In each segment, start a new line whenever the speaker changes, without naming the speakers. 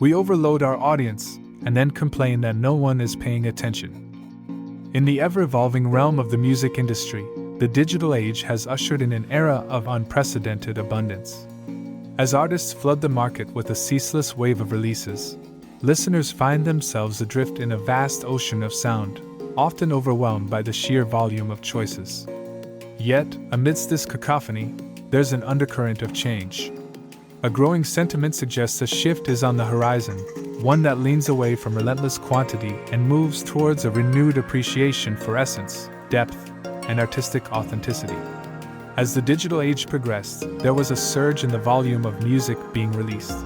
We overload our audience and then complain that no one is paying attention. In the ever-evolving realm of the music industry, the digital age has ushered in an era of unprecedented abundance. As artists flood the market with a ceaseless wave of releases, listeners find themselves adrift in a vast ocean of sound, often overwhelmed by the sheer volume of choices. Yet, amidst this cacophony, there's an undercurrent of change. A growing sentiment suggests a shift is on the horizon, one that leans away from relentless quantity and moves towards a renewed appreciation for essence, depth, and artistic authenticity. As the digital age progressed, there was a surge in the volume of music being released.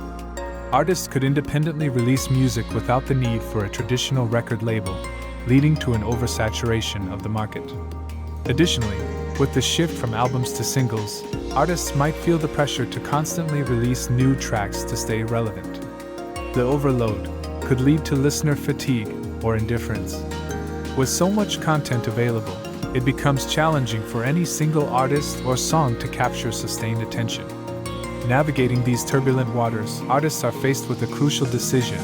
Artists could independently release music without the need for a traditional record label, leading to an oversaturation of the market. Additionally, with the shift from albums to singles, artists might feel the pressure to constantly release new tracks to stay relevant. The overload could lead to listener fatigue or indifference. With so much content available, it becomes challenging for any single artist or song to capture sustained attention. Navigating these turbulent waters, artists are faced with a crucial decision: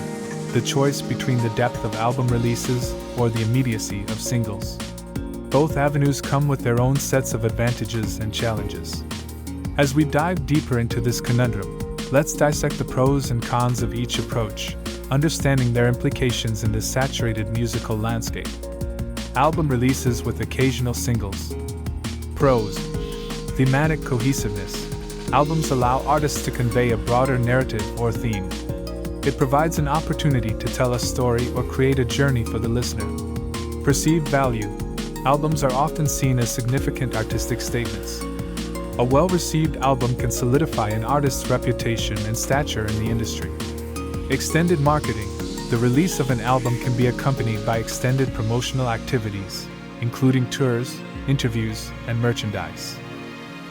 the choice between the depth of album releases or the immediacy of singles. Both avenues come with their own sets of advantages and challenges. As we dive deeper into this conundrum, let's dissect the pros and cons of each approach, understanding their implications in this saturated musical landscape. Album releases with occasional singles. Pros: thematic cohesiveness. Albums allow artists to convey a broader narrative or theme. It provides an opportunity to tell a story or create a journey for the listener. Perceived value. Albums are often seen as significant artistic statements. A well-received album can solidify an artist's reputation and stature in the industry. Extended marketing. The release of an album can be accompanied by extended promotional activities, including tours, interviews, and merchandise.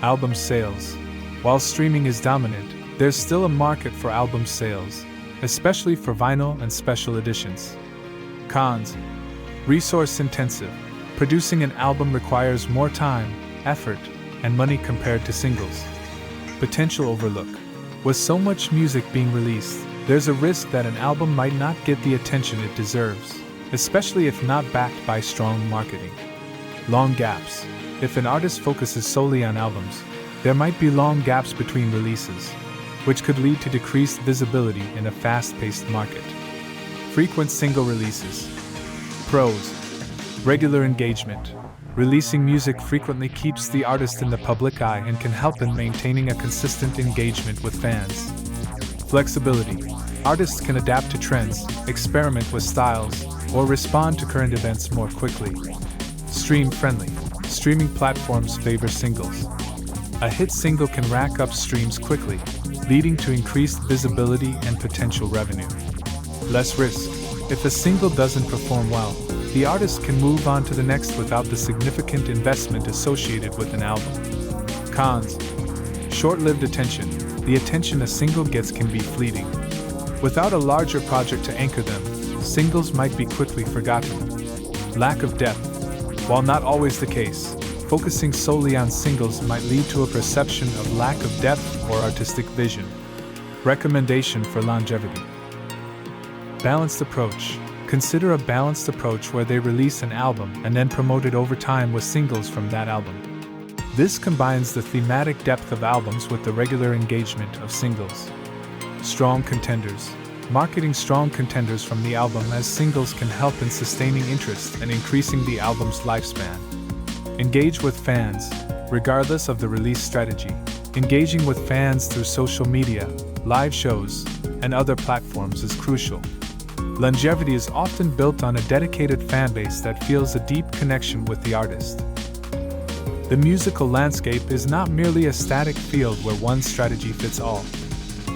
Album sales. While streaming is dominant, there's still a market for album sales, especially for vinyl and special editions. Cons. Resource-intensive. Producing an album requires more time, effort, and money compared to singles. Potential overlook. With so much music being released, there's a risk that an album might not get the attention it deserves, especially if not backed by strong marketing. Long gaps. If an artist focuses solely on albums, there might be long gaps between releases, which could lead to decreased visibility in a fast-paced market. Frequent single releases. Pros. Regular engagement. Releasing music frequently keeps the artist in the public eye and can help in maintaining a consistent engagement with fans. Flexibility. Artists can adapt to trends, experiment with styles, or respond to current events more quickly. Stream-friendly. Streaming platforms favor singles. A hit single can rack up streams quickly, leading to increased visibility and potential revenue. Less risk. If a single doesn't perform well, the artist can move on to the next without the significant investment associated with an album. Cons. Short-lived attention. The attention a single gets can be fleeting. Without a larger project to anchor them, singles might be quickly forgotten. Lack of depth. While not always the case, focusing solely on singles might lead to a perception of lack of depth or artistic vision. Recommendation for longevity. Balanced approach. Consider a balanced approach where they release an album and then promote it over time with singles from that album. This combines the thematic depth of albums with the regular engagement of singles. Strong contenders. Marketing strong contenders from the album as singles can help in sustaining interest and increasing the album's lifespan. Engage with fans. Regardless of the release strategy, engaging with fans through social media, live shows, and other platforms is crucial. Longevity is often built on a dedicated fanbase that feels a deep connection with the artist. The musical landscape is not merely a static field where one strategy fits all.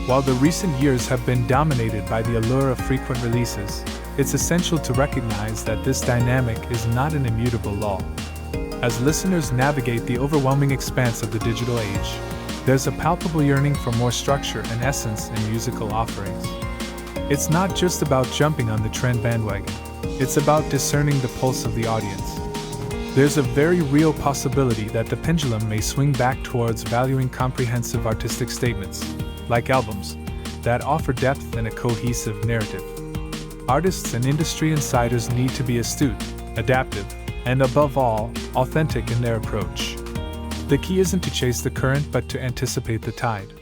While the recent years have been dominated by the allure of frequent releases, it's essential to recognize that this dynamic is not an immutable law. As listeners navigate the overwhelming expanse of the digital age, there's a palpable yearning for more structure and essence in musical offerings. It's not just about jumping on the trend bandwagon, it's about discerning the pulse of the audience. There's a very real possibility that the pendulum may swing back towards valuing comprehensive artistic statements, like albums, that offer depth and a cohesive narrative. Artists and industry insiders need to be astute, adaptive, and above all, authentic in their approach. The key isn't to chase the current but to anticipate the tide.